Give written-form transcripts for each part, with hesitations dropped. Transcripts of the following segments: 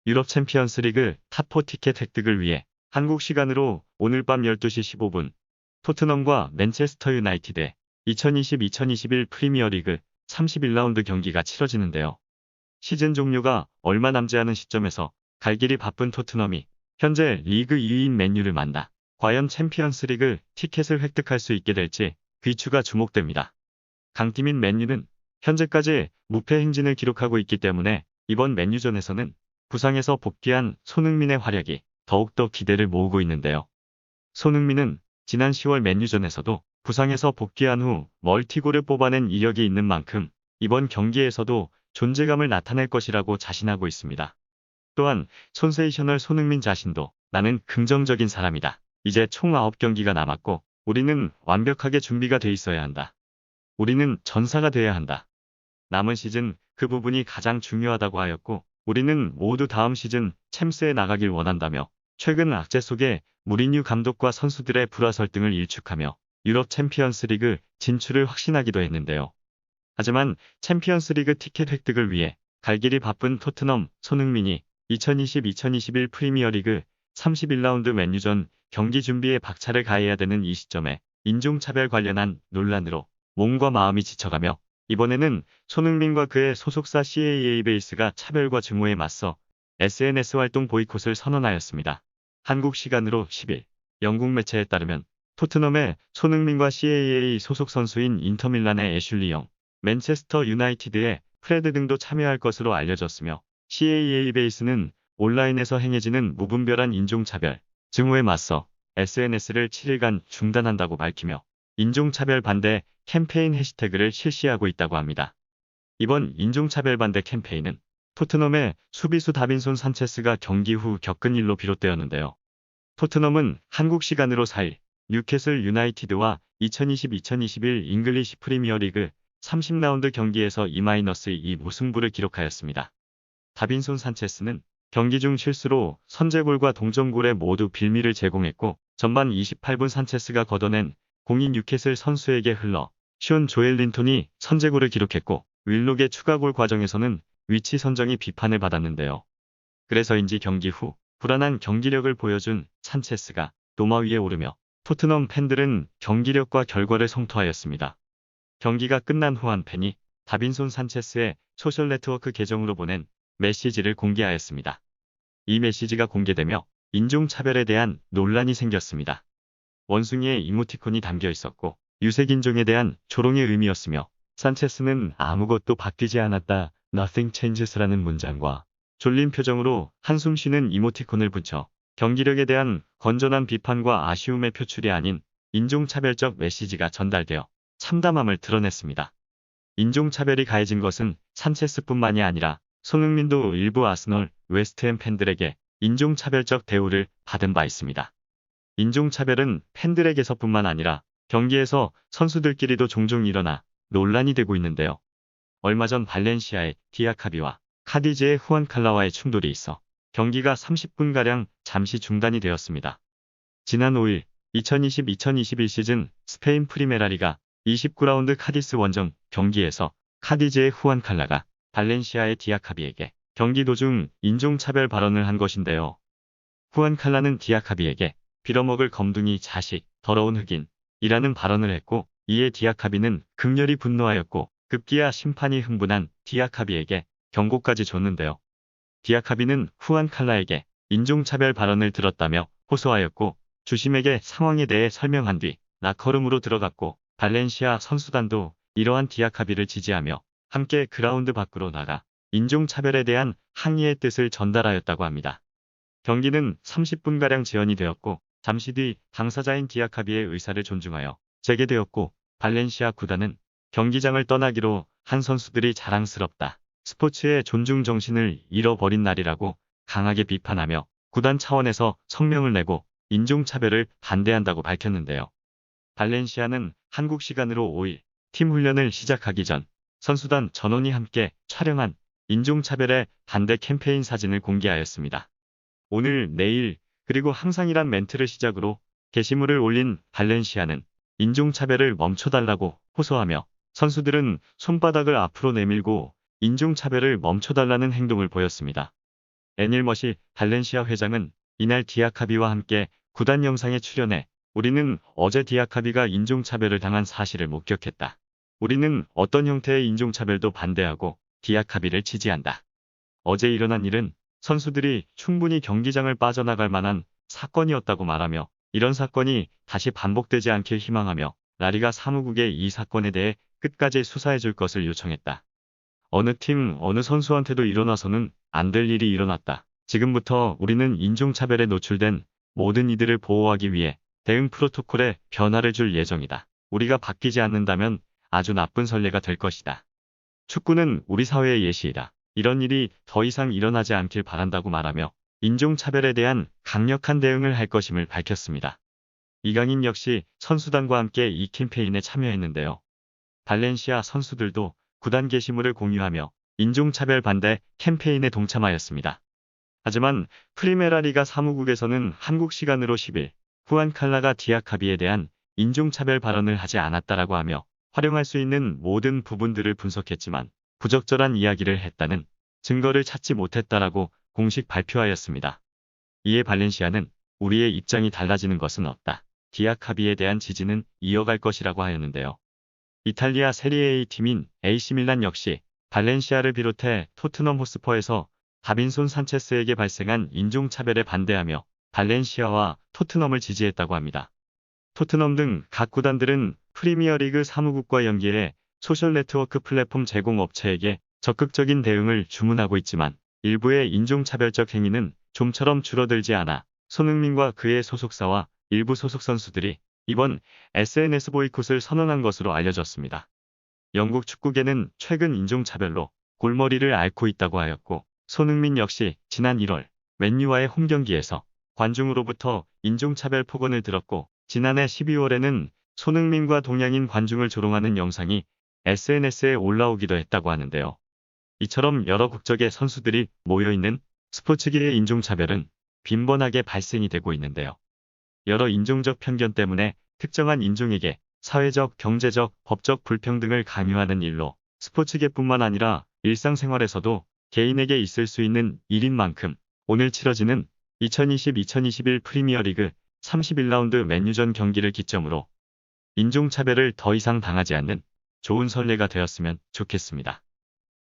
유럽 챔피언스리그 탑4 티켓 획득을 위해 한국 시간으로 오늘 밤 12시 15분 토트넘과 맨체스터 유나이티드의 2020-2021 프리미어리그 31라운드 경기가 치러지는데요. 시즌 종료가 얼마 남지 않은 시점에서 갈 길이 바쁜 토트넘이 현재 리그 2위인 맨유를 만나 과연 챔피언스리그 티켓을 획득할 수 있게 될지 귀추가 주목됩니다. 강팀인 맨유는 현재까지 무패 행진을 기록하고 있기 때문에 이번 맨유전에서는 부상에서 복귀한 손흥민의 활약이 더욱더 기대를 모으고 있는데요. 손흥민은 지난 10월 맨유전에서도 부상에서 복귀한 후 멀티골을 뽑아낸 이력이 있는 만큼 이번 경기에서도 존재감을 나타낼 것이라고 자신하고 있습니다. 또한 손세이셔널 손흥민 자신도 나는 긍정적인 사람이다. 이제 총 9경기가 남았고 우리는 완벽하게 준비가 돼 있어야 한다. 우리는 전사가 돼야 한다. 남은 시즌 그 부분이 가장 중요하다고 하였고 우리는 모두 다음 시즌 챔스에 나가길 원한다며 최근 악재 속에 무리뉴 감독과 선수들의 불화 설득을 일축하며 유럽 챔피언스리그 진출을 확신하기도 했는데요. 하지만 챔피언스리그 티켓 획득을 위해 갈 길이 바쁜 토트넘 손흥민이 2020-2021 프리미어리그 31라운드 맨유전 경기 준비에 박차를 가해야 되는 이 시점에 인종차별 관련한 논란으로 몸과 마음이 지쳐가며 이번에는 손흥민과 그의 소속사 CAA 베이스가 차별과 증오에 맞서 SNS 활동 보이콧을 선언하였습니다. 한국 시간으로 10일 영국 매체에 따르면 토트넘의 손흥민과 CAA 소속 선수인 인터밀란의 애슐리 영, 맨체스터 유나이티드의 프레드 등도 참여할 것으로 알려졌으며 CAA 베이스는 온라인에서 행해지는 무분별한 인종차별, 증오에 맞서 SNS를 7일간 중단한다고 밝히며 인종차별 반대 캠페인 해시태그를 실시하고 있다고 합니다. 이번 인종차별 반대 캠페인은 토트넘의 수비수 다빈손 산체스가 경기 후 겪은 일로 비롯되었는데요. 토트넘은 한국 시간으로 4일 뉴캐슬 유나이티드와 2020-2021 잉글리시 프리미어리그 30라운드 경기에서 2-2 무승부를 기록하였습니다. 다빈손 산체스는 경기 중 실수로 선제골과 동점골에 모두 빌미를 제공했고 전반 28분 산체스가 걷어낸 공이 뉴캐슬 선수에게 흘러 숀 조엘린톤이 선제골을 기록했고 윌록의 추가골 과정에서는 위치 선정이 비판을 받았는데요. 그래서인지 경기 후 불안한 경기력을 보여준 산체스가 도마 위에 오르며 토트넘 팬들은 경기력과 결과를 성토하였습니다. 경기가 끝난 후 한 팬이 다빈손 산체스의 소셜네트워크 계정으로 보낸 메시지를 공개하였습니다. 이 메시지가 공개되며 인종차별에 대한 논란이 생겼습니다. 원숭이의 이모티콘이 담겨 있었고 유색인종에 대한 조롱의 의미였으며 산체스는 아무것도 바뀌지 않았다. Nothing changes라는 문장과 졸린 표정으로 한숨 쉬는 이모티콘을 붙여 경기력에 대한 건전한 비판과 아쉬움의 표출이 아닌 인종차별적 메시지가 전달되어 참담함을 드러냈습니다. 인종차별이 가해진 것은 산체스뿐만이 아니라 손흥민도 일부 아스널, 웨스트햄 팬들에게 인종차별적 대우를 받은 바 있습니다. 인종차별은 팬들에게서뿐만 아니라 경기에서 선수들끼리도 종종 일어나 논란이 되고 있는데요. 얼마 전 발렌시아의 디아카비와 카디즈의 후안칼라와의 충돌이 있어 경기가 30분가량 잠시 중단이 되었습니다. 지난 5일 2020-2021 시즌 스페인 프리메라리가 29라운드 카디스 원정 경기에서 카디즈의 후안칼라가 발렌시아의 디아카비에게 경기 도중 인종차별 발언을 한 것인데요. 후안칼라는 디아카비에게 빌어먹을 검둥이 자식, 더러운 흑인이라는 발언을 했고 이에 디아카비는 극렬히 분노하였고 급기야 심판이 흥분한 디아카비에게 경고까지 줬는데요. 디아카비는 후안칼라에게 인종차별 발언을 들었다며 호소하였고 주심에게 상황에 대해 설명한 뒤 라커룸으로 들어갔고 발렌시아 선수단도 이러한 디아카비를 지지하며 함께 그라운드 밖으로 나가 인종차별에 대한 항의의 뜻을 전달하였다고 합니다. 경기는 30분가량 지연이 되었고 잠시 뒤 당사자인 디아카비의 의사를 존중하여 재개되었고 발렌시아 구단은 경기장을 떠나기로 한 선수들이 자랑스럽다. 스포츠의 존중 정신을 잃어버린 날이라고 강하게 비판하며 구단 차원에서 성명을 내고 인종차별을 반대한다고 밝혔는데요. 발렌시아는 한국 시간으로 5일 팀 훈련을 시작하기 전 선수단 전원이 함께 촬영한 인종차별의 반대 캠페인 사진을 공개하였습니다. 오늘, 내일, 그리고 항상이란 멘트를 시작으로 게시물을 올린 발렌시아는 인종차별을 멈춰달라고 호소하며 선수들은 손바닥을 앞으로 내밀고 인종차별을 멈춰달라는 행동을 보였습니다. 애닐 머시 발렌시아 회장은 이날 디아카비와 함께 구단 영상에 출연해 우리는 어제 디아카비가 인종차별을 당한 사실을 목격했다. 우리는 어떤 형태의 인종차별도 반대하고 디아카비를 지지한다. 어제 일어난 일은 선수들이 충분히 경기장을 빠져나갈 만한 사건이었다고 말하며 이런 사건이 다시 반복되지 않길 희망하며 라리가 사무국에 이 사건에 대해 끝까지 수사해 줄 것을 요청했다. 어느 팀, 어느 선수한테도 일어나서는 안 될 일이 일어났다. 지금부터 우리는 인종차별에 노출된 모든 이들을 보호하기 위해 대응 프로토콜에 변화를 줄 예정이다. 우리가 바뀌지 않는다면 아주 나쁜 선례가 될 것이다. 축구는 우리 사회의 예시이다. 이런 일이 더 이상 일어나지 않길 바란다고 말하며 인종차별에 대한 강력한 대응을 할 것임을 밝혔습니다. 이강인 역시 선수단과 함께 이 캠페인에 참여했는데요. 발렌시아 선수들도 구단 게시물을 공유하며 인종차별 반대 캠페인에 동참하였습니다. 하지만 프리메라리가 사무국에서는 한국 시간으로 10일 후안 칼라가 디아카비에 대한 인종차별 발언을 하지 않았다라고 하며 활용할 수 있는 모든 부분들을 분석했지만 부적절한 이야기를 했다는 증거를 찾지 못했다라고 공식 발표하였습니다. 이에 발렌시아는 우리의 입장이 달라지는 것은 없다. 디아카비에 대한 지지는 이어갈 것이라고 하였는데요. 이탈리아 세리에 A 팀인 AC밀란 역시 발렌시아를 비롯해 토트넘 호스퍼에서 다빈손 산체스에게 발생한 인종차별에 반대하며 발렌시아와 토트넘을 지지했다고 합니다. 토트넘 등 각 구단들은 프리미어리그 사무국과 연계해 소셜네트워크 플랫폼 제공업체에게 적극적인 대응을 주문하고 있지만 일부의 인종차별적 행위는 좀처럼 줄어들지 않아 손흥민과 그의 소속사와 일부 소속 선수들이 이번 SNS 보이콧을 선언한 것으로 알려졌습니다. 영국 축구계는 최근 인종차별로 골머리를 앓고 있다고 하였고 손흥민 역시 지난 1월 맨유와의 홈경기에서 관중으로부터 인종차별 폭언을 들었고 지난해 12월에는 손흥민과 동양인 관중을 조롱하는 영상이 SNS에 올라오기도 했다고 하는데요. 이처럼 여러 국적의 선수들이 모여있는 스포츠계의 인종차별은 빈번하게 발생이 되고 있는데요. 여러 인종적 편견 때문에 특정한 인종에게 사회적, 경제적, 법적 불평등을 강요하는 일로 스포츠계뿐만 아니라 일상생활에서도 개인에게 있을 수 있는 일인 만큼 오늘 치러지는 2020-2021 프리미어리그 31라운드 맨유전 경기를 기점으로 인종차별을 더 이상 당하지 않는 좋은 선례가 되었으면 좋겠습니다.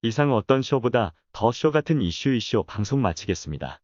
이상 어떤 쇼보다 더 쇼 같은 이슈 방송 마치겠습니다.